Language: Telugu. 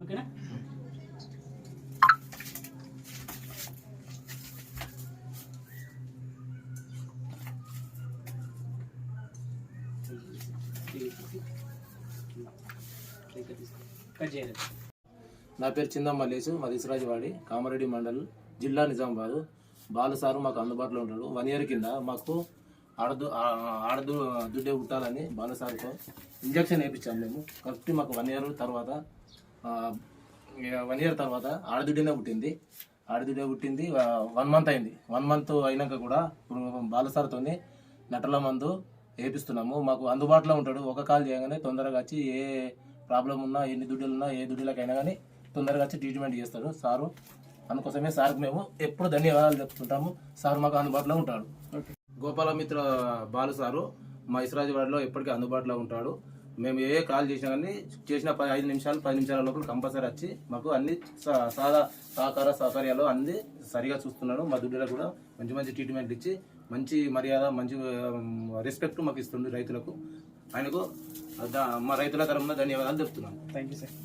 ఓకేనా? కట్ చేయాలి. నా పేరు చిందం మల్లేసు, మాది ఇసురాజవాడి, కామారెడ్డి మండల్, జిల్లా నిజామాబాద్. బాలు సారు మాకు అందుబాటులో ఉంటాడు. 1 year కింద మాకు దుడ్డే పుట్టాలని బాలు సార్తో ఇంజక్షన్ వేయించాము మేము. కరెక్ట్ మాకు 1 year తర్వాత 1 year తర్వాత ఆడదుడ్డేనే పుట్టింది. 1 month అయింది. 1 month అయినాక కూడా ఇప్పుడు బాలు సార్తో నటల మందు వేపిస్తున్నాము. మాకు అందుబాటులో ఉంటాడు. ఒక కాల్ చేయగానే తొందరగా వచ్చి ఏ ప్రాబ్లం ఉన్నా, ఎన్ని దుడ్డులు ఉన్నా, ఏ దుడ్డులకైనా కానీ తొందరగా వచ్చి ట్రీట్మెంట్ చేస్తాడు సారు. అందుకోసమే సార్కి మేము ఎప్పుడు ధన్యవాదాలు చెప్తుంటాము. సార్ మాకు అందుబాటులో ఉంటాడు. గోపాలమిత్ర బాలు సారు మా ఇసురాజవాడలో ఎప్పటికీ అందుబాటులో ఉంటాడు. మేము ఏ కాల్ చేసినా కానీ చేసిన 5 నిమిషాలు 10 నిమిషాల లోపల కంపల్సరీ వచ్చి మాకు అన్ని సౌకర్యాలు అన్ని సరిగా చూస్తున్నాడు. మా దుడ్డులకు కూడా మంచి ట్రీట్మెంట్ ఇచ్చి మంచి మర్యాద, మంచి రెస్పెక్ట్ మాకు ఇస్తుంది రైతులకు. ఆయనకు మా రైతుల తరఫున ధన్యవాదాలు చెప్తున్నాను. Thank you sir.